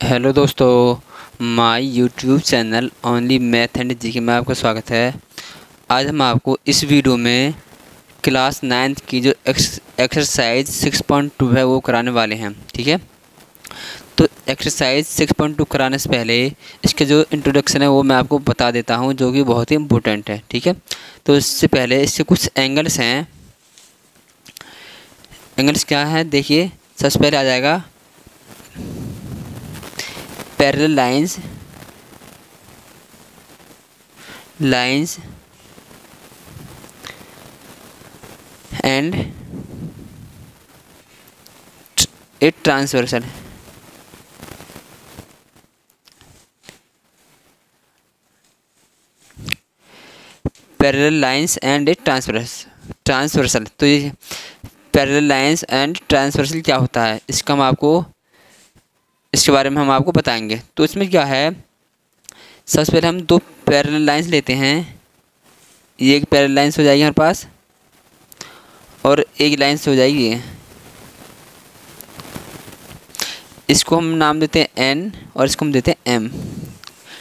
Hello दोस्तों, my YouTube channel only math and GK में आपका स्वागत है। आज हम आपको इस वीडियो में क्लास 9th की जो एक्सरसाइज 6.2 है वो कराने वाले हैं। ठीक है, तो एक्सरसाइज 6.2 कराने से पहले इसके जो इंट्रोडक्शन है वो मैं आपको बता देता हूँ, जो कि बहुत ही इम्पोर्टेंट है। ठीक है, तो इससे पहले इसके कुछ एंगल्स हैं। एंगल्स क्या है देखिए, सबसे पहले आ जाएगा parallel lines and a transversal. Parallel lines and a transversal. तो ये पैरेलल लाइंस एंड ट्रांसवर्सल क्या होता है, इसके बारे में हम आपको बताएंगे। तो इसमें क्या है, सबसे पहले हम दो पैरेलल लाइंस लेते हैं। ये एक पैरेलल लाइंस हो जाएगी हमारे पास और एक लाइंस हो जाएगी ये। इसको हम नाम देते हैं n और इसको हम देते हैं m।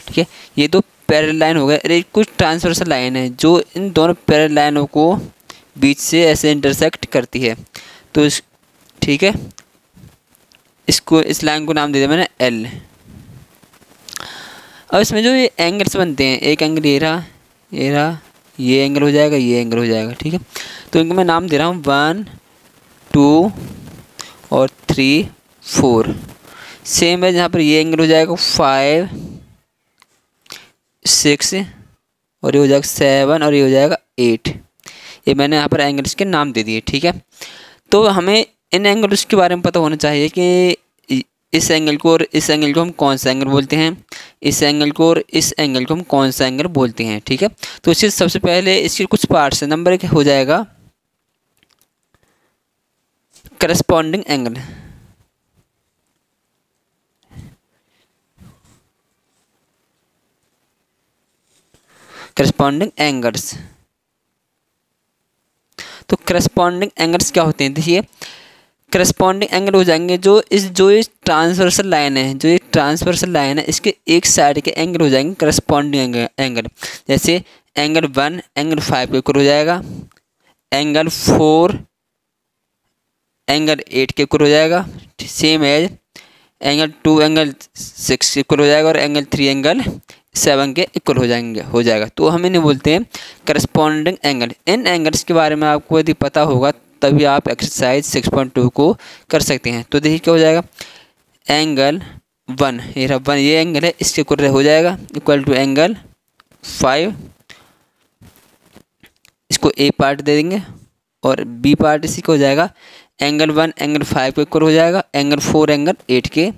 ठीक है, ये दो पैरेलल लाइन हो गए। अरे कुछ ट्रांसवर्सल लाइन है जो इन दोनों पैरेलल लाइनों को बीच से ऐसे इंटरसेक्ट करती है। तो ठीक है, इस लाइन को नाम दे दिया मैंने L। अब इसमें जो ये एंगल्स बनते हैं, एक एंगल ये एंगल हो जाएगा, ये एंगल हो जाएगा। ठीक है, तो इनको मैं नाम दे रहा हूँ 1, 2 और 3, 4। सेम है, जहाँ पर ये एंगल हो जाएगा 5, 6 और ये हो जाएगा 7 और ये हो जाएगा 8। ये मैंने यहाँ पर एंगल्स के नाम दे दिए। ठीक है, तो हमें इन एंगल्स के बारे में पता होना चाहिए कि इस एंगल को और इस एंगल को हम कौन सा एंगल बोलते हैं, इस एंगल को और इस एंगल को हम कौन सा एंगल बोलते हैं। ठीक है, तो इससे सबसे पहले इसके कुछ पार्ट्स हैं। नंबर 1 हो जाएगा करस्पॉन्डिंग एंगल। करस्पॉन्डिंग एंगल्स, तो करस्पॉन्डिंग एंगल्स क्या होते हैं देखिए, करस्पॉन्डिंग एंगल हो जाएंगे जो ये ट्रांसवर्सल लाइन है, जो ये ट्रांसवर्सल लाइन है इसके एक साइड के एंगल हो जाएंगे करस्पॉन्डिंग एंगल। जैसे एंगल 1 एंगल 5 के इक्वल हो जाएगा, एंगल 4 एंगल 8 के इक्वल हो जाएगा। सेम एज एंगल 2 एंगल 6 के इक्वल हो जाएगा और एंगल 3 एंगल 7 के इक्वल हो जाएगा। तो हम इन्हें बोलते हैं करस्पॉन्डिंग एंगल। इन एंगल्स के बारे में आपको यदि पता होगा तभी आप एक्सरसाइज 6.2 को कर सकते हैं। तो देखिए क्या हो जाएगा, एंगल 1 ये एंगल है, इसके इक्वल हो जाएगा इक्वल टू एंगल 5। इसको ए पार्ट दे देंगे और बी पार्ट इसी को हो जाएगा एंगल 1 एंगल 5 के इक्वल हो जाएगा, एंगल 4 एंगल 8 के,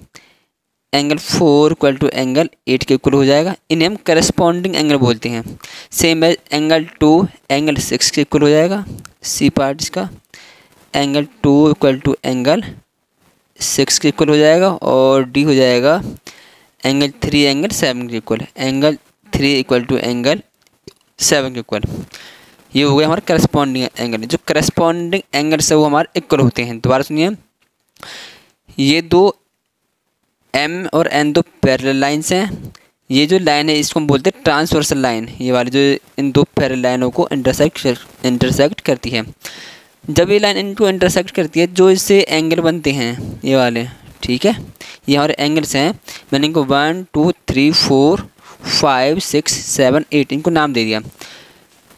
एंगल 4 इक्वल टू एंगल 8 के इक्वल हो जाएगा। इन्हें हम करस्पॉन्डिंग एंगल बोलते हैं। सेम है, एंगल 2 एंगल 6 के इक्वल हो जाएगा, सी पार्ट इसका, एंगल 2 इक्वल टू एंगल 6 के इक्वल हो जाएगा और डी हो जाएगा एंगल 3 एंगल 7 के equal, angle 3 equal to angle 7 के इक्वल। ये हो गया हमारा करस्पॉन्डिंग एंगल। जो करस्पॉन्डिंग एंगल से वो हमारे इक्वल होते हैं। दोबारा सुनिए, ये दो M और N दो पैरेलल लाइंस हैं। ये जो लाइन है इसको हम बोलते हैं ट्रांसवर्सल लाइन, ये वाली जो इन दो पैरेलल लाइनों को इंटरसेक्ट करती है। जब ये लाइन इनको इंटरसेक्ट करती है, जो इससे एंगल बनते हैं ये वाले, ठीक है, ये हमारे एंगल्स हैं। मैंने इनको 1 2 3 4 5 6 7 8 इनको नाम दे दिया।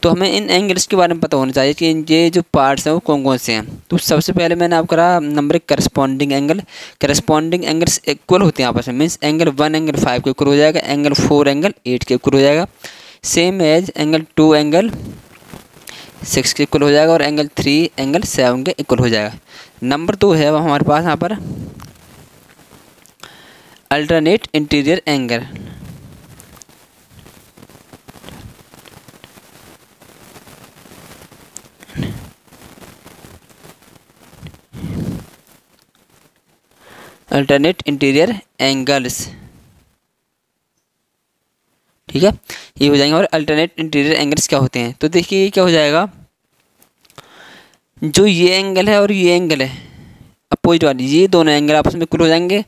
तो हमें इन एंगल्स के बारे में पता होना चाहिए कि ये जो पार्ट्स हैं वो कौन कौन से हैं। तो सबसे पहले मैंने आपको कहा number 1 corresponding angle. Corresponding angles equal होते हैं आपस में, मीन्स एंगल 1 एंगल 5 के इक्वल हो जाएगा, एंगल 4 एंगल 8 के इक्वल हो जाएगा। सेम एज एंगल 2 एंगल 6 के इक्वल हो जाएगा और एंगल 3 एंगल 7 के इक्वल हो जाएगा। नंबर 2 है हमारे पास यहाँ पर alternate interior angle. Alternate interior angles, ठीक है, ये हो जाएंगे। और अल्टरनेट इंटीरियर एंगल्स क्या होते हैं, तो देखिए क्या हो जाएगा, जो ये एंगल है और ये एंगल है अपोजिट वाली, ये दोनों एंगल आपस में इक्वल हो जाएंगे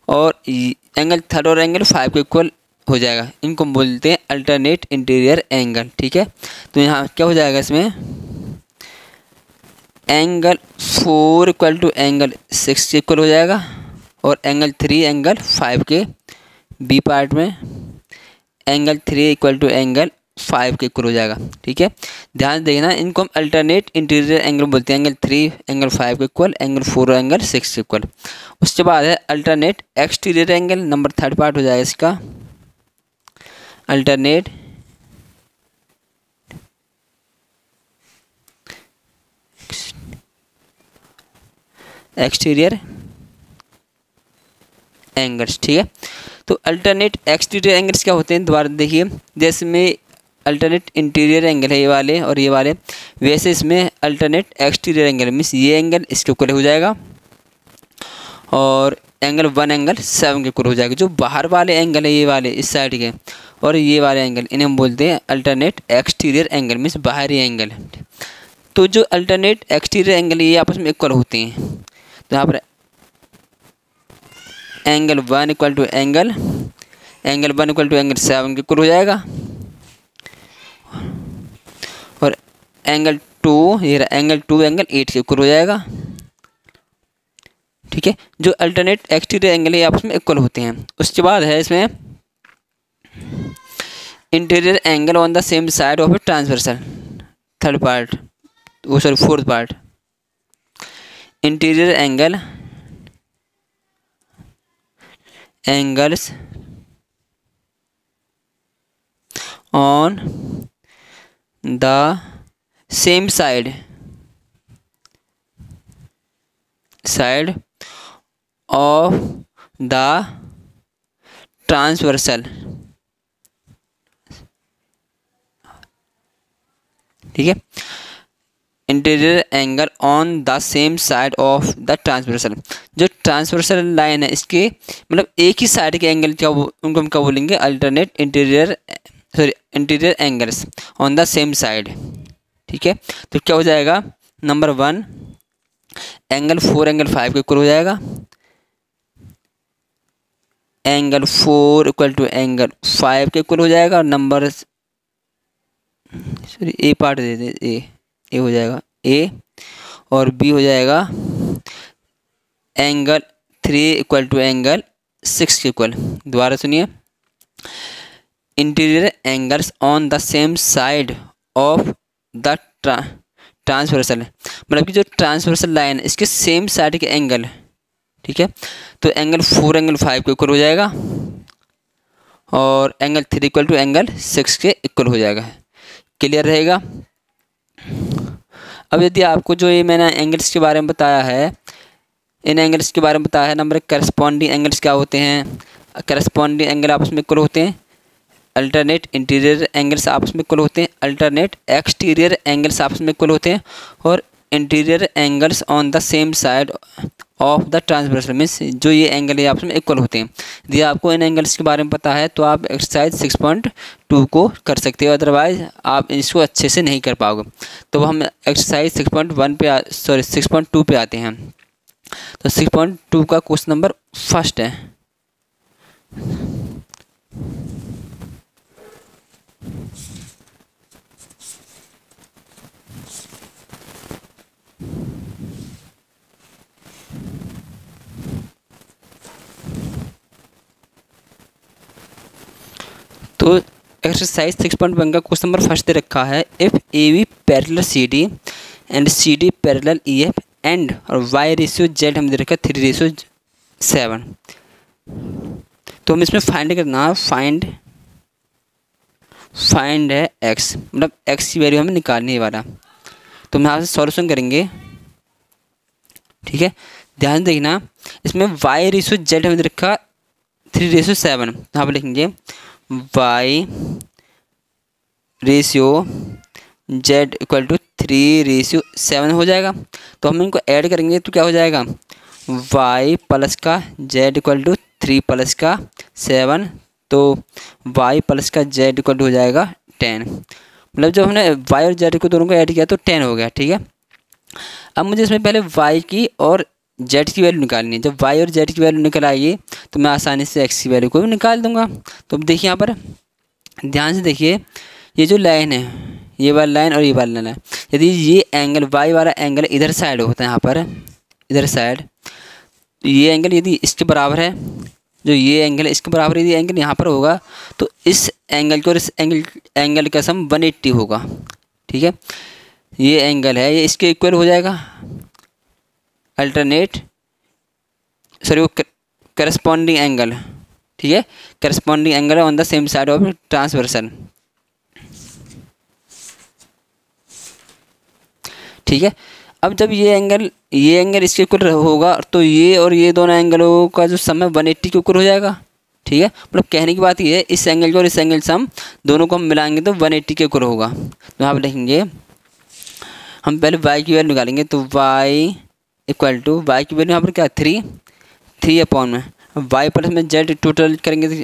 और एंगल थर्ड और एंगल 5 के इक्वल हो जाएगा। इनको बोलते हैं अल्टरनेट इंटीरियर एंगल। ठीक है, तो यहाँ क्या हो जाएगा, इसमें एंगल 4 इक्वल टू एंगल 6 के इक्वल हो जाएगा और एंगल 3 एंगल 5 के बी पार्ट में एंगल 3 इक्वल टू एंगल 5 के इक्वल हो जाएगा। ठीक है, ध्यान देखना, इनको हम अल्टरनेट इंटीरियर एंगल बोलते हैं। एंगल 3 एंगल 5 के इक्वल, एंगल 4 एंगल 6 के इक्वल। उसके बाद है alternate exterior angle, number third part हो जाएगा इसका अल्टरनेट एक्सटीरियर एंगल्स। ठीक है, तो अल्टरनेट एक्सटीरियर एंगल्स क्या होते हैं, दोबारा देखिए, जैसे में अल्टरनेट इंटीरियर एंगल है ये वाले और ये वाले, वैसे इसमें अल्टरनेट एक्सटीरियर एंगल मीन्स ये एंगल इसके इक्वल हो जाएगा और एंगल 1 एंगल 7 के इक्वल हो जाएगा। जो बाहर वाले एंगल है ये वाले इस साइड के और ये वाले एंगल, इन्हें हम बोलते हैं अल्टरनेट एक्सटीरियर एंगल मीन्स बाहरी एंगल। तो जो अल्टरनेट एक्सटीरियर एंगल ये आपस में इक्वल होते हैं, तो यहाँ पर एंगल 1 इक्वल टू एंगल 7 के इक्वल हो जाएगा और एंगल 2 ये रहा एंगल 2 एंगल 8 के इक्वल हो जाएगा। ठीक है, जो अल्टरनेट एक्सटीरियर एंगल ये आपस में इक्वल होते हैं। उसके बाद है इसमें interior angle on the same side of a transversal, third part, वो sorry fourth part, interior angles on the same side of the transversal. ठीक है, interior angle on the same side of the transversal, जो transversal line है इसके मतलब एक ही side के angle क्या उनको हम क्या बोलेंगे, alternate interior angles on the same side. ठीक है, तो क्या हो जाएगा, नंबर 1 एंगल 4 एंगल 5 के इक्वल हो जाएगा, एंगल 4 इक्वल टू एंगल 5 के इक्वल हो जाएगा और नंबर सॉरी ए पार्ट दे दे, ए हो जाएगा ए और बी हो जाएगा एंगल 3 इक्वल टू एंगल 6 के इक्वल। दोबारा सुनिए, interior angles on the same side of the transversal, मतलब कि जो ट्रांसवर्सल लाइन है इसके सेम साइड के एंगल। ठीक है, तो एंगल 4 एंगल 5 के इक्वल हो जाएगा और एंगल 3 इक्वल टू एंगल 6 के इक्वल हो जाएगा। क्लियर रहेगा। अब यदि आपको जो ये मैंने एंगल्स के बारे में बताया है, इन एंगल्स के बारे में बताया है, नंबर करस्पॉन्डिंग एंगल्स क्या होते हैं, करस्पॉन्डिंग एंगल आपस में इक्वल होते हैं, अल्टरनेट इंटीरियर एंगल्स आपस में इक्वल होते हैं, अल्टरनेट एक्सटीरियर एंगल्स आपस में इक्वल होते हैं और interior angles on the same side of the transversal means जो ये एंगल है आपस में इक्वल होते हैं। यदि आपको इन एंगल्स के बारे में पता है तो आप एक्सरसाइज 6.2 को कर सकते हो, अदरवाइज आप इसको अच्छे से नहीं कर पाओगे। तो हम एक्सरसाइज 6.1 पे 6.2 पे आते हैं। तो 6.2 का क्वेश्चन नंबर फर्स्ट है, तो एक्सरसाइज 6.1 का क्वेश्चन नंबर फर्स्ट दे रखा है, if A B parallel C D and C D parallel E F and और वाई रेशियो जेड हम दे रखा है 3:7। तो हम इसमें फाइंड करना, फाइंड है एक्स, मतलब एक्स की वैल्यू हमें निकालने ही वाला। तो हम यहाँ से सॉल्यूशन करेंगे। ठीक है, ध्यान देखना, इसमें वाई रेशियो जेड हमें दे रखा 3:7। यहाँ पर लिखेंगे y ratio z equal to 3:7 हो जाएगा। तो हम इनको ऐड करेंगे तो क्या हो जाएगा, y प्लस का z इक्वल टू 3 प्लस का 7, तो y प्लस का z इक्वल टू हो जाएगा 10। मतलब जब हमने y और z को दोनों को ऐड किया तो 10 हो गया। ठीक है, अब मुझे इसमें पहले y की और z की वैल्यू निकालनी है। जब y और z की वैल्यू निकल आएगी तो मैं आसानी से एक्स की वैल्यू को भी निकाल दूंगा। तो अब देखिए यहाँ पर ध्यान से देखिए, ये जो लाइन है, ये वाला लाइन और ये वाला लाइन है, यदि ये एंगल वाई वाला एंगल इधर साइड होता है, यहाँ पर इधर साइड, ये एंगल यदि इसके बराबर है, जो ये एंगल है इसके बराबर यदि एंगल यहाँ पर होगा, तो इस एंगल को और इस एंगल का सम 180 होगा। ठीक है, ये एंगल है, ये इसके इक्वल हो जाएगा, अल्टरनेट सॉरी वो करस्पॉन्डिंग एंगल। ठीक है, corresponding angle on the same side of transversal. ठीक है, अब जब ये एंगल इसके इक्वल होगा, तो ये और ये दोनों एंगलों का जो सम है 180 के इक्वल हो जाएगा। ठीक है, मतलब कहने की बात ये है, इस एंगल को और इस एंगल सम दोनों को हम मिलाएंगे तो 180 के इक्वल होगा। तो यहाँ पर लिखेंगे, हम पहले y की वैल्यू निकालेंगे, तो y इक्वल टू, y की वैल्यू यहाँ पर क्या 3 अपॉन में y प्लस में z टोटल करेंगे तो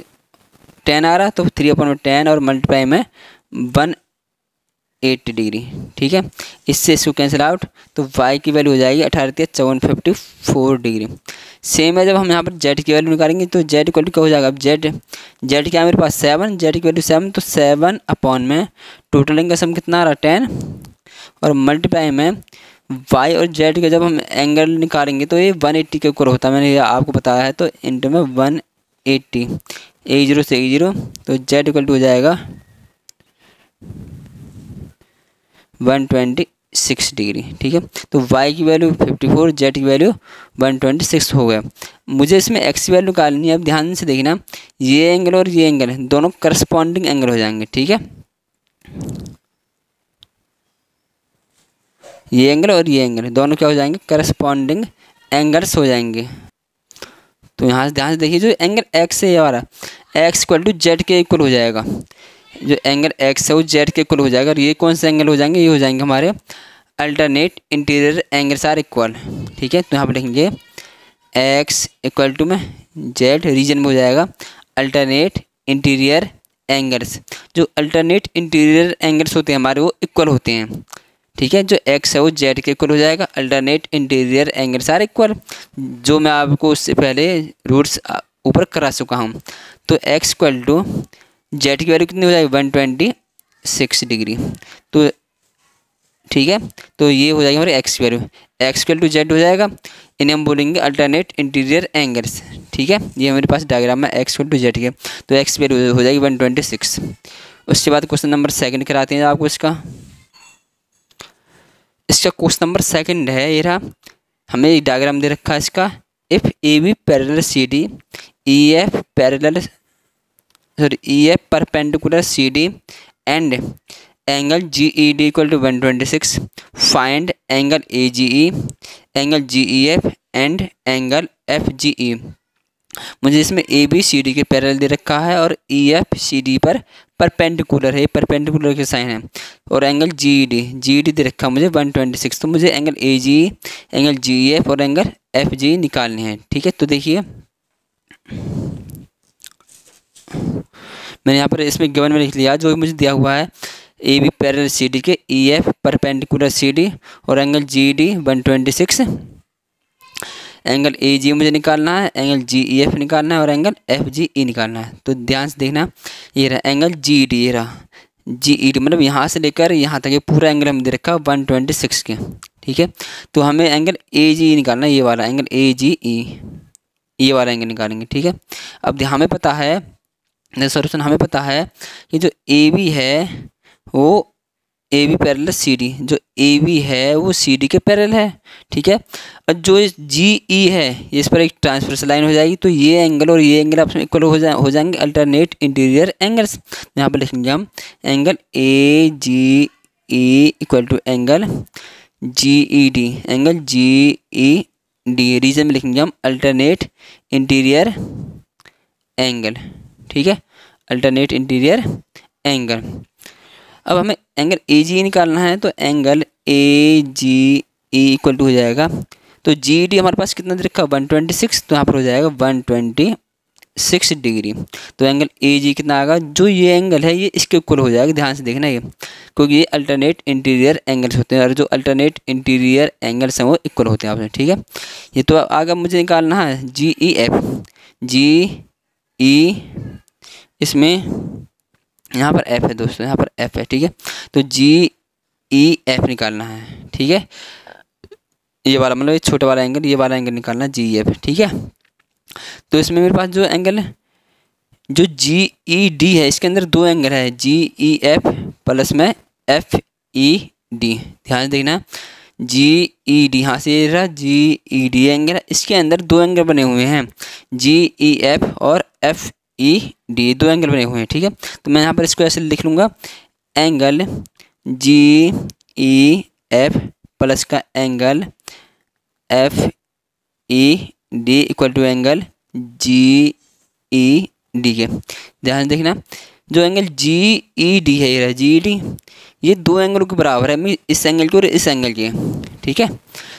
10 आ रहा, तो 3 अपॉन में 10 और मल्टीप्लाई में 180 डिग्री। ठीक है, इससे इसको कैंसिल आउट, तो y की वैल्यू हो जाएगी 18 54 डिग्री। सेम है, जब हम यहाँ पर z की वैल्यू निकालेंगे तो z इक्वल टू क्या हो जाएगा, अब z क्या है मेरे पास 7, z की वैल्यू 7, तो 7 अपॉन में टोटलिंग का सम कितना आ रहा 10 और मल्टीप्लाई में y और z का जब हम एंगल निकालेंगे तो ये 180 के ऊपर होता है, मैंने ये आपको बताया है, तो इंटू में 180, A0 से A0, तो z इक्वल टू हो जाएगा 126 डिग्री। ठीक है, तो y की वैल्यू 54, z की वैल्यू 126 हो गया। मुझे इसमें x की वैल्यू निकालनी है। अब ध्यान से देखना, ये एंगल और ये एंगल है, दोनों करस्पॉन्डिंग एंगल हो जाएंगे। ठीक है, ये एंगल और ये एंगल दोनों क्या हो जाएंगे, करस्पॉन्डिंग एंगल्स हो जाएंगे। तो यहाँ से ध्यान से देखिए, जो एंगल x है ये वाला, x इक्वल टू जेड के इक्वल हो जाएगा, जो एंगल x है वो जेड के इक्वल हो जाएगा। और ये कौन से एंगल हो जाएंगे, ये हो जाएंगे हमारे alternate interior angles are equal. ठीक है, तो यहाँ पर लिखेंगे x इक्वल टू में जेड रीजन में हो जाएगा अल्टरनेट इंटीरियर एंगल्स। जो अल्टरनेट इंटीरियर एंगल्स होते हैं हमारे, वो इक्वल होते हैं। ठीक है, जो x है वो z के इक्वल हो जाएगा, alternate interior angles are equal, जो मैं आपको उससे पहले रूट्स ऊपर करा चुका हूँ। तो x इक्वल टू z की वैल्यू कितनी हो जाएगी 126 डिग्री। तो ठीक है, तो ये हो जाएगी हमारी x की value, x equal to z हो जाएगा, इन्हें हम बोलेंगे अल्टरनेट इंटीरियर एंगल्स। ठीक है, ये मेरे पास डायग्राम में x इक्वल टू z के, तो x की वैल्यू हो जाएगी 126। उसके बाद क्वेश्चन नंबर 2 कराते हैं आपको। इसका क्वेश्चन नंबर 2 है, ये रहा, हमें डायग्राम दे रखा है इसका, if A B parallel C D, E F perpendicular C D and angle G E D equal to 126, find angle A G E, angle G E F and angle F G E. मुझे इसमें A B C D के parallel दे रखा है और E F C D पर perpendicular है, perpendicular के साइन है, और एंगल जी ई डी दे रखा है मुझे 126। तो मुझे angle A G E, angle G E F और एंगल एफ जी निकालने हैं। ठीक है, तो देखिए मैंने यहाँ पर इसमें गिवन में लिख लिया जो मुझे दिया हुआ है, A B parallel C D के, E F perpendicular C D और angle G E D 126, angle A G मुझे निकालना है, एंगल जी ई एफ निकालना है और एंगल एफ जी ई निकालना है। तो ध्यान से देखना, ये रहा एंगल जी ई डी, ये रहा जी ई डी, मतलब यहाँ से लेकर यहाँ तक ये पूरा एंगल हमें दे रखा है 126 के। ठीक है, तो हमें एंगल ए जी ई निकालना है, ये वाला एंगल ए जी ई, ये वाला एंगल निकालेंगे। ठीक है, अब हमें पता है सॉल्यूशन, हमें पता है कि जो ए बी है वो A B parallel C D, जो ए बी है वो सी डी के पैरेलल है। ठीक है, और जो जी ई है ये इस पर एक ट्रांसवर्सल लाइन हो जाएगी, तो ये एंगल और ये एंगल आपस में इक्वल हो जाएंगे अल्टरनेट इंटीरियर एंगल्स। यहाँ पर लिखेंगे हम angle A G E equal to angle G E D, angle G E D reason में लिखेंगे हम अल्टरनेट इंटीरियर एंगल। ठीक है, अल्टरनेट इंटीरियर एंगल। अब हमें एंगल ए जी निकालना है, तो angle A G E equal to हो जाएगा, तो जी डी हमारे पास कितना दे रखा है 126, तो यहाँ पर हो जाएगा 126 डिग्री। तो एंगल ए जी कितना आएगा, जो ये एंगल है ये इसके इक्वल हो जाएगा। ध्यान से देखना ये, क्योंकि ये अल्टरनेट इंटीरियर एंगल्स होते हैं और जो अल्टरनेट इंटीरियर एंगल्स हैं वो इक्वल होते हैं आपसे। ठीक है, ये तो आगे मुझे निकालना है जी ई एफ, जी ई, इसमें यहाँ पर एफ है दोस्तों, यहाँ पर एफ है, ठीक है। तो जी ई एफ निकालना है, ठीक है। ये वाला मतलब ये छोटा वाला एंगल, ये वाला एंगल निकालना जी ई एफ, ठीक है। तो इसमें मेरे पास जो एंगल है, जो जी ई डी है, इसके अंदर दो एंगल है, जी ई एफ प्लस में एफ ई डी। ध्यान से देखना, जी ई डी, यहाँ से ये रहा जी ई डी एंगल है, इसके अंदर दो एंगल बने हुए हैं, जी ई एफ और एफ ई डी, दो एंगल बने हुए हैं, ठीक है। तो मैं यहाँ पर इसको ऐसे लिख लूँगा, angle G E F plus का angle F E D equal to angle G E D के। ध्यान देखना, जो एंगल जी ई डी है, ये जी ई डी, ये दो एंगलों के बराबर है, मैं इस एंगल के और इस एंगल के, ठीक है।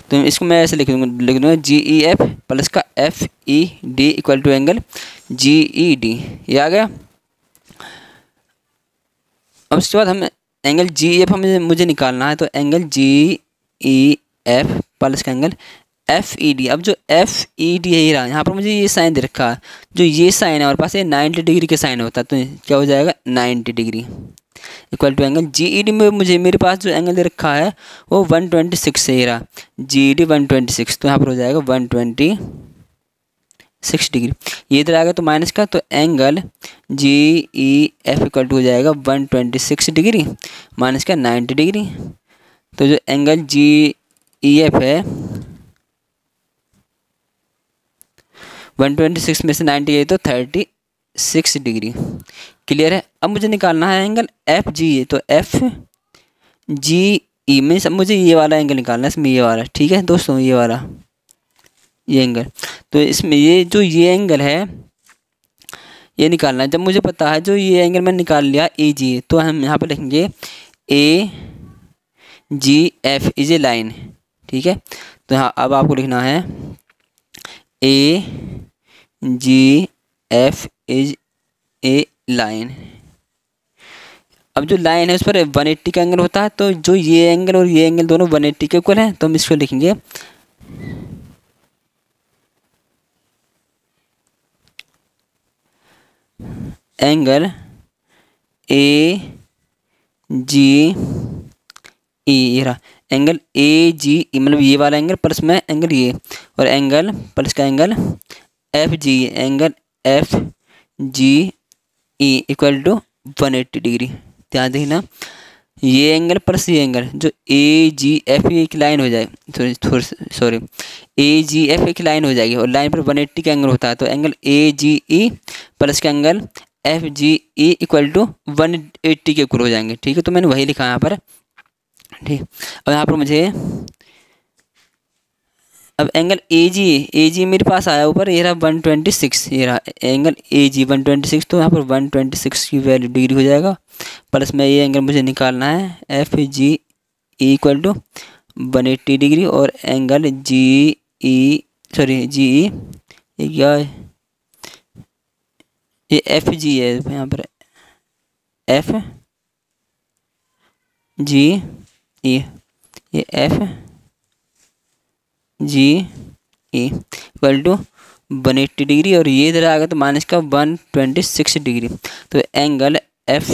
तो इसको मैं ऐसे लिख दूँगा जी ई एफ प्लस का F E D equal to angle G E D. ये आ गया। अब उसके बाद हम एंगल जी ई एफ मुझे निकालना है, तो angle G E F plus का एंगल एफ ई डी। अब जो एफ ई डी है ये रहा, यहाँ पर मुझे ये साइन दे रखा है, जो ये साइन है हमारे पास, ये 90 डिग्री के साइन होता है, तो क्या हो जाएगा 90 degree equal to angle G E D में मेरे पास जो एंगल दे रखा है वो 126 से ही रहा, जी ई डी 126, तो यहाँ पर हो जाएगा 126 डिग्री। ये इधर आएगा तो माइनस का, तो angle G E F equal to हो जाएगा 126 डिग्री माइनस का 90 डिग्री। तो जो एंगल जी ई एफ है 126 में से 90 गई तो 36 डिग्री। क्लियर है। अब मुझे निकालना है एंगल एफ जी, तो एफ जी ई में सब मुझे ये वाला एंगल निकालना है, इसमें ये वाला, ठीक है दोस्तों, ये वाला ये एंगल। तो इसमें ये जो ये एंगल है ये निकालना है। जब मुझे पता है जो ये एंगल मैंने निकाल लिया ए जी, तो हम यहाँ पर लिखेंगे ए जी एफ इज ए लाइन, ठीक है। तो यहाँ अब आपको लिखना है ए जी एफ इज ए लाइन। अब जो लाइन है उस पर 180 का एंगल होता है, तो जो ये एंगल और ये एंगल दोनों 180 के इक्वल हैं, तो हम इसको लिखेंगे एंगल ए जी ई, रहा एंगल ए जी ई, मतलब ये वाला एंगल प्लस में एंगल ये, और एंगल प्लस का angle F G, angle F G E equal to 180 degree. ध्यान देखना, ये एंगल प्लस ये एंगल, जो ए जी एफ एक लाइन हो जाए, सॉरी ए जी एफ एक लाइन हो जाएगी, और लाइन पर 180 का एंगल होता है, तो angle A G E plus का angle F G E equal to 180 के इक्वल हो जाएंगे, ठीक है। तो मैंने वही लिखा यहाँ पर, ठीक। अब यहाँ पर मुझे अब एंगल ए जी मेरे पास आया ऊपर, ये रहा 126, ये रहा एंगल ए जी 126, तो यहाँ पर 126 की वैल्यू डिग्री हो जाएगा, प्लस में ये एंगल मुझे निकालना है F G E equal to 180 degree, और एंगल जी ई ये क्या है, ये एफ जी है यहाँ पर, एफ जी ई, ये F G E equal to 180 degree, और ये इधर आ गया तो माइनस का 126 डिग्री, तो एंगल एफ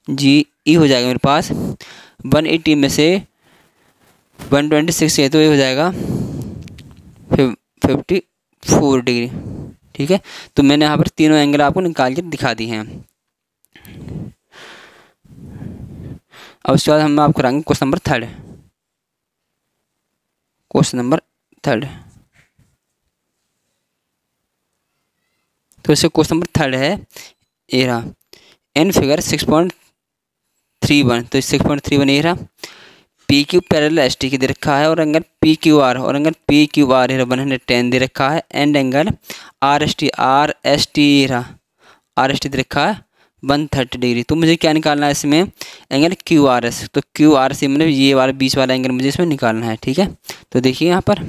जी ई हो जाएगा मेरे पास 180 में से 126 है, तो ये हो जाएगा 54 डिग्री, ठीक है। तो मैंने यहाँ पर तीनों एंगल आपको निकाल के दिखा दी हैं। अब उसके बाद हम आपको कराएंगे क्वेश्चन नंबर 3। क्वेश्चन नंबर 3, तो इससे क्वेश्चन नंबर 3 है, ये रहा इन फिगर 6.31, तो 6.31 ये रहा, P Q parallel S T की दे रखा है, और एंगल पी क्यू आर, और एंगल पी क्यू आर 110 दे रखा है, and angle R S T रहा आर एस टी दे रखा है 130 डिग्री। तो मुझे क्या निकालना है इसमें, एंगल क्यू आर एस, तो क्यू आर से मतलब ये वाला बीच वाला एंगल मुझे इसमें निकालना है, ठीक है। तो देखिए यहाँ पर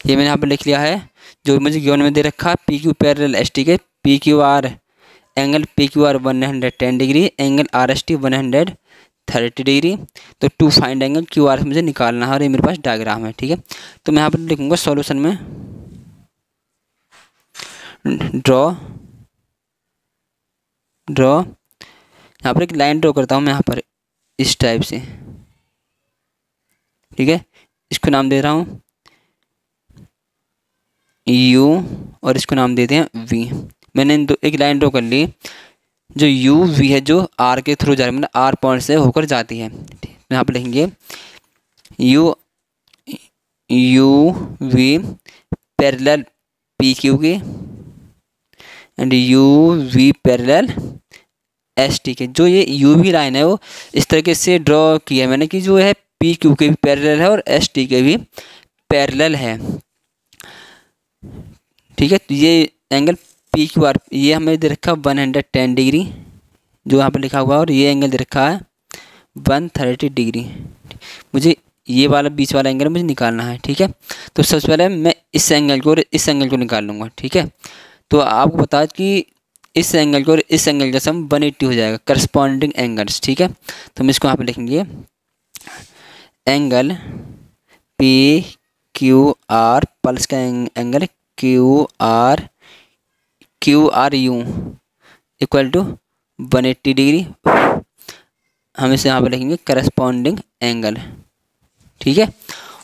ये मैंने यहाँ पर लिख लिया है, जो मुझे गिवन में दे रखा है P Q parallel S T के, P Q R angle P Q R 110 degree, angle R S T 130 degree. तो to find angle Q R मुझे निकालना है, और ये मेरे पास डायग्राम है, ठीक है। तो मैं यहाँ पर लिखूँगा सॉल्यूशन में ड्रॉ यहाँ पर एक लाइन ड्रॉ करता हूँ मैं यहाँ पर इस टाइप से, ठीक है। इसको नाम दे रहा हूँ यू और इसको नाम देते हैं वी। मैंने एक लाइन ड्रॉ कर ली जो यू वी है, जो आर के थ्रू जा रही है, मतलब आर पॉइंट से होकर जाती है। यहाँ पर लिखेंगे U V parallel P Q के and U V parallel S T के। जो ये यू वी लाइन है वो इस तरीके से ड्रॉ किया है मैंने कि जो है पी क्यू के भी पैरेलल है और एस टी के भी पैरेलल है, ठीक है। तो ये एंगल पी क्यू आर ये हमें दे रखा 110 डिग्री जो यहाँ पर लिखा हुआ है, और ये एंगल दे रखा है 130 डिग्री। मुझे ये वाला बीच वाला एंगल मुझे निकालना है, ठीक है। तो सबसे पहले मैं इस एंगल को और इस एंगल को निकाल लूँगा, ठीक है। तो आपको बता कि इस एंगल को और इस एंगल का सम 180 हो जाएगा, करस्पॉन्डिंग एंगल्स, ठीक है। तो हम इसको यहाँ पे लिखेंगे angle P Q R plus का angle Q R U equal to 180 degree. हम इसे यहाँ पे लिखेंगे करस्पॉन्डिंग एंगल, ठीक है।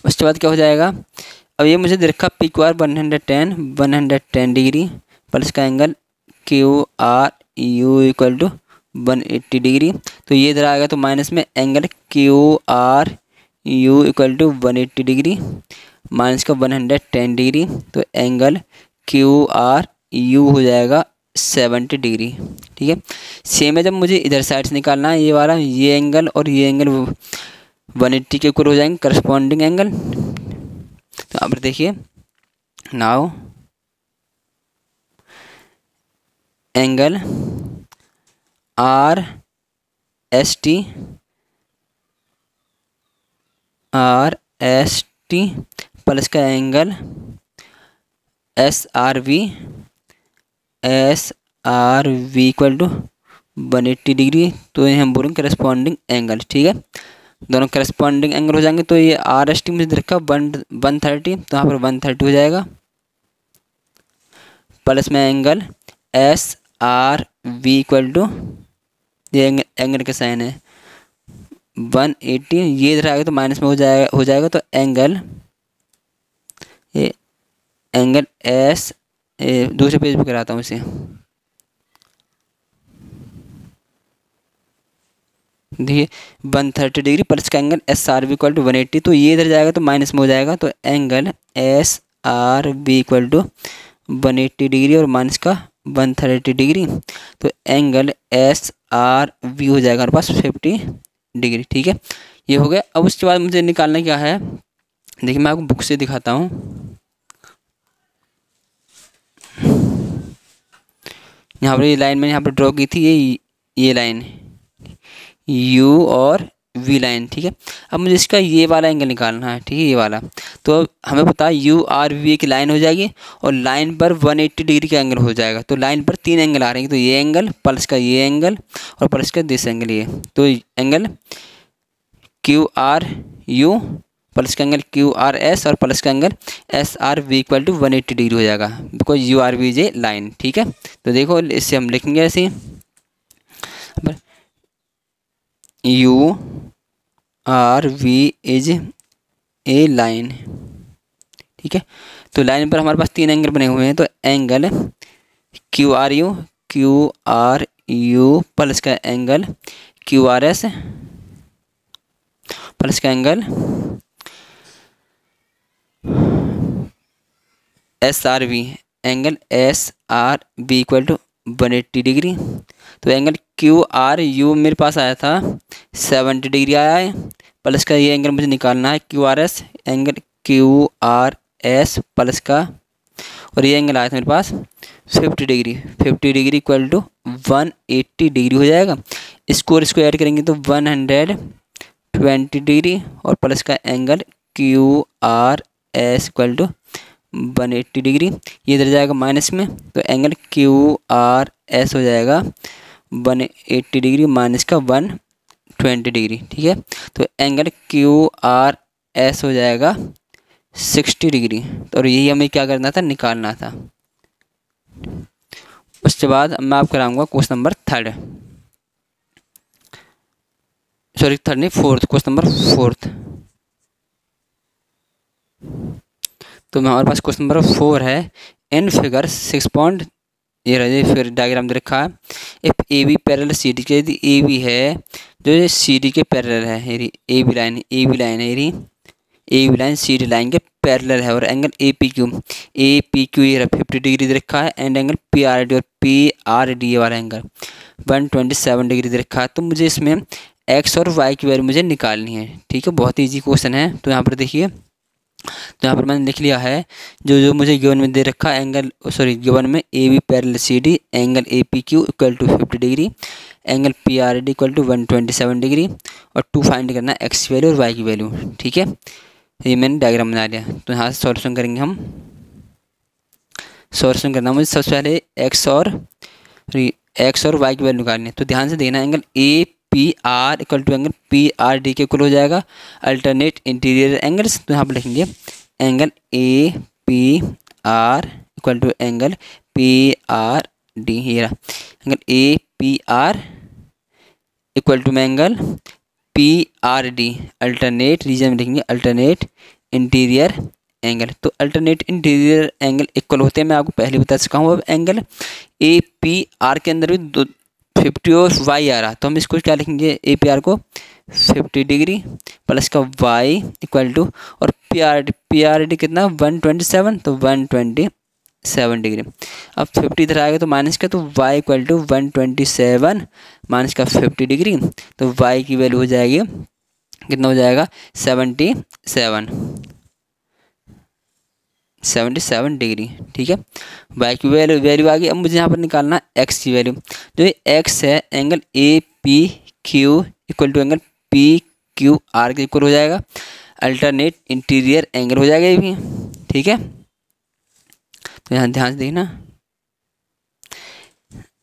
उसके बाद क्या हो जाएगा, अब ये मुझे दे रखा P Q R 110 degree plus का angle Q R U equal to 180 degree. तो ये इधर आएगा तो माइनस में angle Q R U equal to 180 degree minus का 110 डिग्री। तो एंगल क्यू आर यू हो जाएगा 70 डिग्री, ठीक है। सेम है, जब मुझे इधर साइड से निकालना है ये वाला, ये एंगल और ये एंगल 180 के इक्वल हो जाएंगे, करस्पॉन्डिंग एंगल। तो आप देखिए now angle R S T plus का angle S R V equal to 180 degree. तो ये हम बोलेंगे करस्पॉन्डिंग एंगल, ठीक है। दोनों करस्पॉन्डिंग एंगल हो जाएंगे। तो ये आर एस टी मुझे रखा 130, तो यहाँ पर 130 हो जाएगा प्लस में angle S R V equal to, ये एंगल का साइन है 180, ये इधर आएगा तो माइनस में हो जाएगा। तो एंगल ये एंगल एस दूसरे पेज पे कराता हूँ इसे, देखिए 130 डिग्री प्लस का angle S R B equal to 180। तो ये इधर जाएगा तो माइनस में हो जाएगा। तो angle S R B equal to 180 degree और माइनस का 130 डिग्री। तो एंगल एस आर वी हो जाएगा हमारे पास 50 डिग्री, ठीक है। ये हो गया। अब उसके बाद मुझे निकालना क्या है, देखिए मैं आपको बुक से दिखाता हूँ। यहाँ पर ये लाइन मैंने यहाँ पर ड्रॉ की थी, ये लाइन यू और वी लाइन, ठीक है। अब मुझे इसका ये वाला एंगल निकालना है, ठीक है, ये वाला। तो हमें पता है यू आर वी की लाइन हो जाएगी और लाइन पर 180 डिग्री का एंगल हो जाएगा। तो लाइन पर 3 एंगल आ रहे हैं, तो ये एंगल प्लस का ये एंगल और प्लस का दिस एंगल ये। तो angle Q R U plus का एंगल क्यू आर एस और प्लस का angle S R V equal to 180 degree हो जाएगा, because U R V is a line, ठीक है। तो देखो इससे हम लिखेंगे ऐसे U R V is a line, ठीक है। तो लाइन पर हमारे पास 3 एंगल बने हुए हैं। तो angle Q R U plus का angle Q R S plus का angle S R V, angle S R B equal to 180 degree. तो एंगल क्यू आर यू मेरे पास आया था 70 डिग्री आया है, प्लस का ये एंगल मुझे निकालना है Q R S, angle Q R S plus का, और ये एंगल आया था मेरे पास 50 डिग्री इक्वल टू 180 डिग्री हो जाएगा। इसको ऐड करेंगे तो 120 डिग्री और प्लस का angle Q R S equal to 180 degree, ये इधर जाएगा माइनस में। तो एंगल क्यू आर एस हो जाएगा 180 डिग्री माइनस का 120 डिग्री, ठीक है। तो एंगल क्यू आर एस हो जाएगा 60 डिग्री। तो यही हमें क्या करना था, निकालना था। उसके बाद मैं आपको कराऊंगा question number third, sorry third नहीं फोर्थ, क्वेश्चन नंबर फोर्थ। तो हमारे पास क्वेश्चन नंबर 4 है, इन फिगर 6 पॉइंट, ये रहे फिर डायग्राम दे रखा है। If A B parallel C D के, यदि ए बी है जो ये सी डी के पैरेलल है, ए बी लाइन है, ये A B line C D line के पैरेलल है, और एंगल ए पी क्यू ये 50 डिग्री दे रखा है, and angle P R D, और पी आर डी वाला एंगल 127 डिग्री दे रखा है। तो मुझे इसमें एक्स और वाई की वैल्यू मुझे निकालनी है, ठीक है, बहुत ईजी क्वेश्चन है। तो यहाँ पर देखिए, तो यहाँ पर मैंने लिख लिया है जो जो मुझे गिवन में दे रखा एंगल, सॉरी गिवन में A B parallel C D, angle A P Q equal to 50 degree, angle P R D equal to 127 degree, और टू फाइंड करना एक्स की वैल्यू और वाई की वैल्यू, ठीक है। ये मैंने डायग्राम बना लिया। तो यहाँ से सॉल्यूशन करेंगे हम। सॉल्यूशन करना मुझे सबसे पहले एक्स और वाई की वैल्यू निकालनी है। तो ध्यान से देखना, angle A P R equal to angle P R D के इक्वल हो जाएगा अल्टरनेट इंटीरियर एंगल्स। तो यहाँ पर लिखेंगे angle A P R equal to angle P R D, ये रहा angle A P R equal to angle P R D, alternate reason में लिखेंगे अल्टरनेट इंटीरियर एंगल। तो अल्टरनेट इंटीरियर एंगल इक्वल होते हैं, मैं आपको पहले बता चुका हूँ। अब एंगल ए पी आर के अंदर भी 50 और वाई आ रहा, तो हम इसको क्या लिखेंगे, ए पी आर को 50 डिग्री प्लस का वाई इक्वल टू, और पी आर डी कितना 127, तो 127 डिग्री। अब 50 इधर आएगा तो माइनस का, तो वाई इक्वल टू 127 माइनस का 50 डिग्री, तो वाई की वैल्यू हो जाएगी, कितना हो जाएगा 77 डिग्री, ठीक है। वाई की वैल्यू आ गई। अब मुझे यहाँ पर निकालना एक्स की वैल्यू। जो ये एक्स है, angle A P Q equal to angle P Q R के इक्वल हो जाएगा, अल्टरनेट इंटीरियर एंगल हो जाएगा ये भी, ठीक है। तो यहाँ ध्यान से देखना,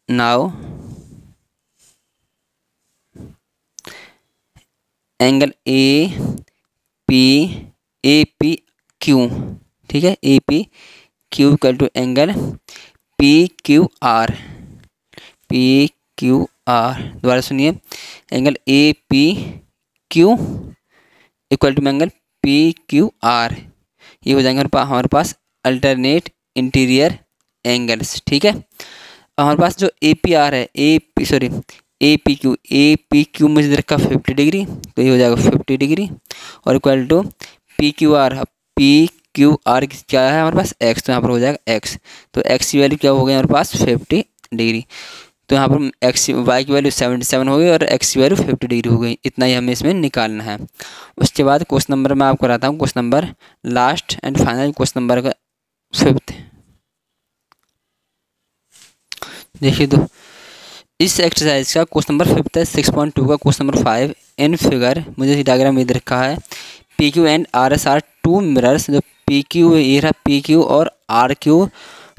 now angle A P Q, ठीक है, A P Q equal to angle P Q R, दोबारा सुनिए, angle A P Q equal to angle P Q R, ये हो जाएंगे हमारे पास अल्टरनेट इंटीरियर एंगल्स, ठीक है। हमारे पास जो ए पी आर है, ए पी क्यू मुझे रखा 50 डिग्री, तो ये हो जाएगा 50 डिग्री, और equal to P Q R क्या है हमारे पास एक्स, तो यहाँ पर हो जाएगा एक्स। तो एक्स की वैल्यू क्या हो गई हमारे पास 50 डिग्री। तो यहाँ पर एक्स वाई की वैल्यू 77 हो गई और एक्स की वैल्यू 50 डिग्री हो गई। इतना ही हमें इसमें निकालना है। उसके बाद क्वेश्चन नंबर मैं आपको कराता हूँ, question number last and final, question number का 5th। देखिए तो इस एक्सरसाइज का क्वेश्चन नंबर 5th है, 6.2 का क्वेश्चन नंबर 5। इन फिगर मुझे डायग्राम दे रखा है, P Q and R S are two mirrors. जो पी क्यू ये रहा पी क्यू और आर क्यू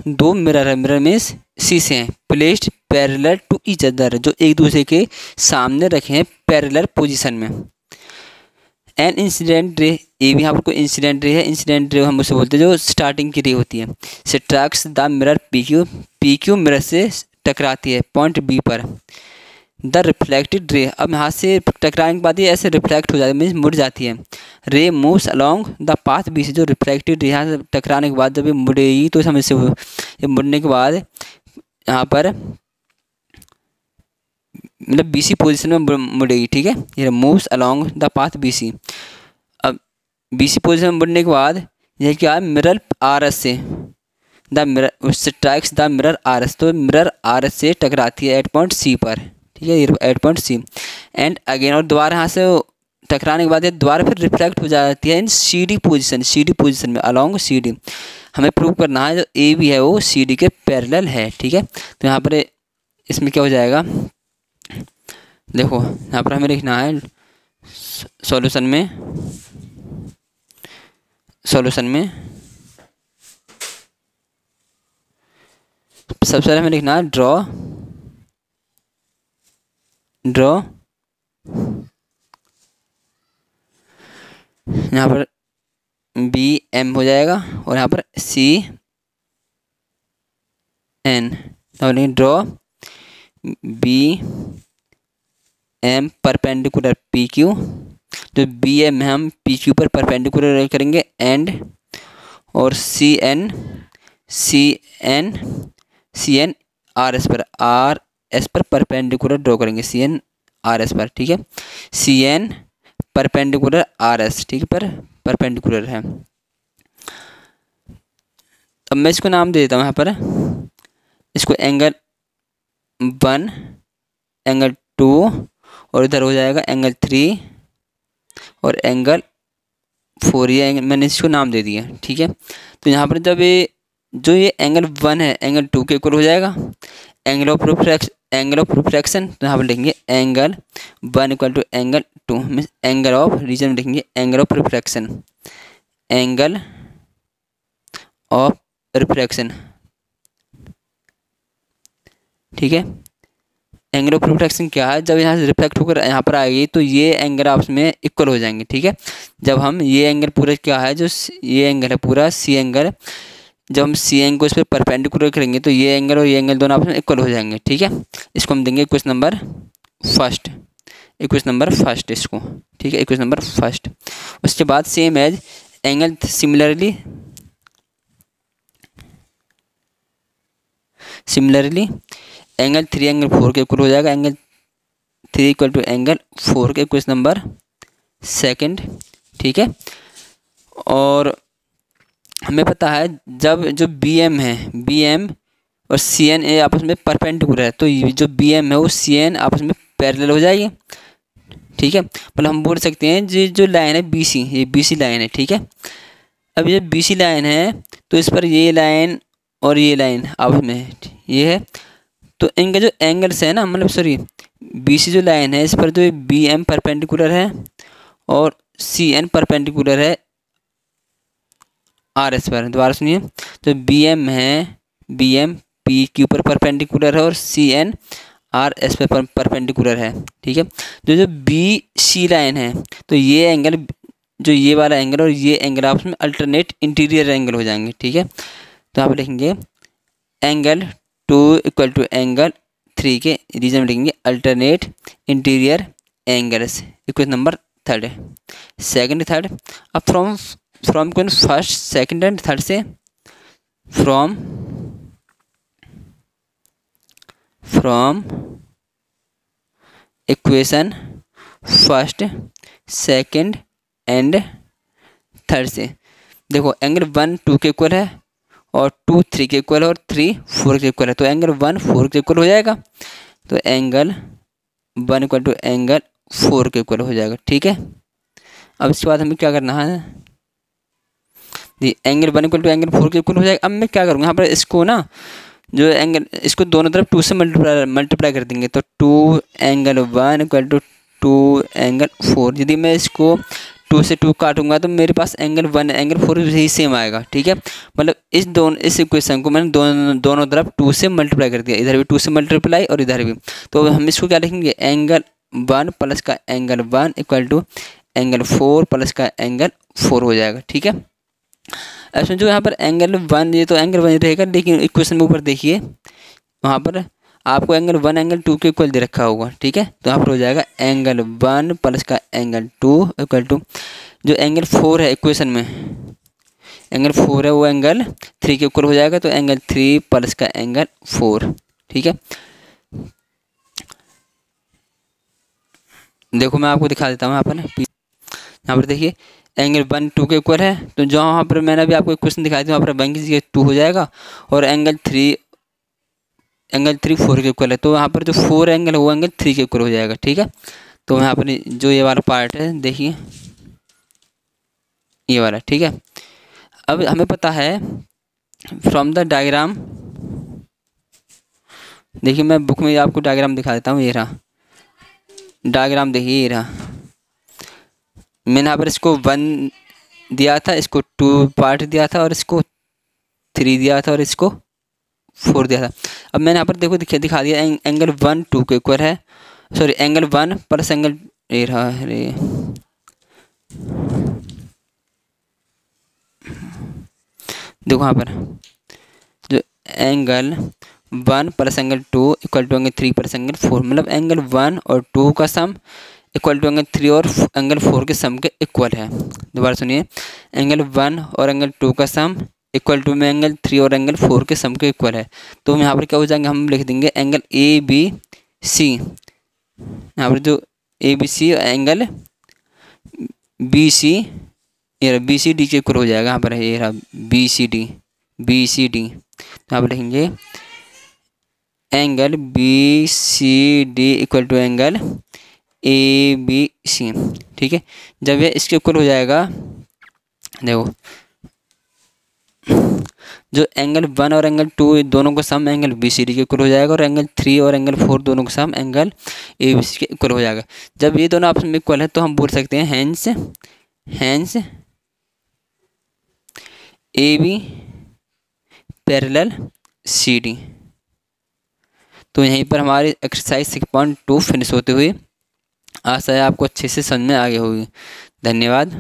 दो मिरर है, मिरर में शीशे हैं, placed parallel to each other, जो एक दूसरे के सामने रखे हैं पैरेलल पोजीशन में। एन इंसिडेंट रे, ये भी यहाँ पर कोई इंसिडेंट रे है, इंसिडेंट रे हम उसे बोलते हैं जो स्टार्टिंग की रे होती है, से tracks the mirror P Q mirror से टकराती है पॉइंट बी पर। द रिफ्लेक्टेड रे, अब यहाँ से टकराने के बाद ये ऐसे रिफ्लेक्ट हो जाती है, मीन्स मुड़ जाती है। Ray moves along the path B से, जो रिफ्लेक्टेड रे यहाँ से टकराने के बाद जब ये मुड़ेगी तो समझ से ये मुड़ने के बाद यहाँ पर मतलब बीसी पोजीशन में मुड़ेगी, ठीक है। ये moves along the path BC. अब बीसी पोजीशन में मुड़ने के बाद यह क्या है, मिरर आर एस से द मिरर उससे strikes the mirror R S, तो मिरर आर एस से टकराती है एट पॉइंट सी पर, ठीक है, ये at point C. And again, और दोबारा यहाँ से टकराने के बाद ये दोबारा फिर रिफ्लेक्ट हो जाती है इन सी डी पोजीशन में अलॉन्ग सी डी। हमें प्रूव करना है जो ए बी है वो सी डी के पैरेलल है, ठीक है। तो यहाँ पर इसमें क्या हो जाएगा, देखो यहाँ पर हमें लिखना है सॉल्यूशन में सबसे पहले हमें लिखना है ड्रॉ यहाँ पर बी एम हो जाएगा और यहाँ पर सी एन, तो लिखेंगे draw B M perpendicular P Q, तो बी एम है हम पी क्यू पर परपेंडिकुलर करेंगे एंड, और सी एन आर एस पर परपेंडिकुलर ड्रॉ करेंगे, सी एन आर एस पर, ठीक है, C N perpendicular R S, ठीक है, पर परपेंडिकुलर है। अब मैं इसको नाम दे देता हूँ यहाँ पर, इसको एंगल 1, एंगल 2, और इधर हो जाएगा एंगल 3 और एंगल 4, ये मैंने इसको नाम दे दिया, ठीक है। तो यहाँ पर जब ये जो ये एंगल 1 है एंगल 2 के इक्वल हो जाएगा, एंगल ऑफ रिफ्रैक्शन, तो यहाँ पर लिखेंगे angle 1 equal to angle 2 means angle of reason में लिखेंगे angle of refraction, angle of refraction, ठीक है। एंगल ऑफ रिफ्रैक्शन क्या है, जब यहाँ से रिफ्लेक्ट होकर यहाँ पर आएगी तो ये एंगल आपस में इक्वल हो जाएंगे, ठीक है। जब हम ये एंगल पूरा क्या है, जो ये एंगल है पूरा सी एंगल, जब हम सी एंगल को इस पर परपेंडिकुलर करेंगे तो ये एंगल और ये एंगल दोनों आपस में इक्वल हो जाएंगे, ठीक है। इसको हम देंगे इक्वेशन नंबर फर्स्ट इसको, ठीक है, इक्वेशन नंबर फर्स्ट। उसके बाद same as angle similarly angle 3 angle 4 के इक्वल हो जाएगा, एंगल 3 इक्वल टू एंगल 4 के क्वेश्चन नंबर सेकंड, ठीक है। और हमें पता है जब जो बी एम और सी एन ए आपस में परपेंडिकुलर है, तो ये जो बी एम है वो सी एन आपस में पैरेलल हो जाएगी, ठीक है। मतलब हम बोल सकते हैं जो लाइन है बी सी, ये बी सी लाइन है, ठीक है। अब ये बी सी लाइन है तो इस पर ये लाइन और ये लाइन आपस में ये है, तो इनका जो एंगल्स है ना, मतलब सॉरी बी सी जो लाइन है इस पर जो बी एम परपेंडिकुलर है और सी एन परपेंडिकुलर है आर एस पर। दोबारा सुनिए, तो बी एम है, बी एम पी क्यू पर परपेंडिकुलर है और सी एन आर एस पर परपेंडिकुलर है, ठीक है। जो बी सी लाइन है तो ये एंगल, जो ये वाला एंगल और ये एंगल आपस में अल्टरनेट इंटीरियर एंगल हो जाएंगे, ठीक है। तो आप लिखेंगे एंगल 2 इक्वल टू एंगल 3 के रीजन में लिखेंगे alternate interior angles, equation number third, second third. अब फ्रॉम कौन फर्स्ट सेकंड एंड थर्ड से, from equation first second and third से देखो एंगल 1 2 के इक्वल है और 2 3 के इक्वल है और 3 4 के इक्वल है, तो एंगल 1 4 के इक्वल हो जाएगा, तो एंगल 1 इक्वल टू एंगल 4 के इक्वल हो जाएगा, ठीक है। अब इसके बाद हमें क्या करना है, एंगल 1 इक्वल टू एंगल 4 के इक्वल हो जाएगा। अब मैं क्या करूँगा यहाँ पर इसको ना, जो एंगल इसको दोनों तरफ 2 से मल्टीप्लाई कर देंगे, तो 2 एंगल 1 इक्वल टू 2 एंगल 4। यदि मैं इसको 2 से 2 काटूंगा तो मेरे पास एंगल 1 एंगल 4 ही सेम आएगा, ठीक है। मतलब इस इक्वेशन को मैंने दोनों तरफ 2 से मल्टीप्लाई कर दिया, इधर भी 2 से मल्टीप्लाई और इधर भी। तो हम इसको क्या लिखेंगे, एंगल 1 प्लस का angle 1 equal to angle 4 plus का एंगल 4 हो जाएगा, ठीक है। इसमें जो यहाँ पर एंगल 1 ये तो एंगल 1 रहेगा, लेकिन इक्वेशन में ऊपर देखिए वहाँ पर आपको एंगल 1 एंगल 2 के इक्वल दे रखा होगा, ठीक है। तो यहाँ पर हो जाएगा एंगल 1 प्लस का एंगल 2 इक्वल टू जो एंगल 4 है इक्वेशन में, एंगल 4 है वो एंगल 3 के इक्वल हो जाएगा, तो एंगल 3 प्लस का एंगल 4, ठीक है। देखो मैं आपको दिखा देता हूँ यहाँ पर देखिए एंगल 1 2 के इक्वल है, तो जहाँ पर मैंने अभी आपको क्वेश्चन दिखाया था वहाँ पर 1 की जगह 2 हो जाएगा और एंगल 3 4 के इक्वल है, तो यहाँ पर जो 4 एंगल है वो एंगल 3 के इक्वल हो जाएगा, ठीक है। तो यहाँ पर जो ये वाला पार्ट है देखिए ये वाला, ठीक है। अब हमें पता है फ्रॉम द डायग्राम, देखिए मैं बुक में आपको डायग्राम दिखा देता हूँ, ये रहा डायग्राम, देखिए ये रहा। मैंने यहाँ पर इसको 1 दिया था, इसको 2 पार्ट दिया था और इसको 3 दिया था और इसको 4 दिया था। अब मैंने यहाँ पर देखो दिखा दिया एंगल 1 2 के इक्वल है, सॉरी एंगल 1 प्लस एंगल ये रहा अरे देखो यहाँ पर जो angle 1 plus angle 2 equal to angle 3 plus angle 4, मतलब एंगल 1 और 2 का सम इक्वल टू एंगल 3 और एंगल 4 के सम के इक्वल है। दोबारा सुनिए, एंगल 1 और एंगल 2 का सम इक्वल टू में एंगल 3 और एंगल 4 के सम के इक्वल है। तो यहाँ पर क्या हो जाएंगे, हम लिख देंगे एंगल ए बी सी, यहाँ पर जो A B C angle B C, ये बी सी डी के इक्वल हो जाएगा। यहाँ पर है ये रहा बी सी डी, यहाँ पर लिखेंगे angle B C D equal to angle A B C. ठीक है, जब ये इसके इक्वल हो जाएगा, देखो जो एंगल 1 और एंगल 2 दोनों का sum angle B C D के इक्वल हो जाएगा, और एंगल 3 और एंगल 4 दोनों का सम एंगल ए बी सी के इक्वल हो जाएगा। जब ये दोनों आपस में इक्वल है तो हम बोल सकते हैं hence A B parallel C D. तो यहीं पर हमारी एक्सरसाइज 6.2 फिनिश होते हुए आशा है आपको अच्छे से समझ में आ गई होगी। धन्यवाद।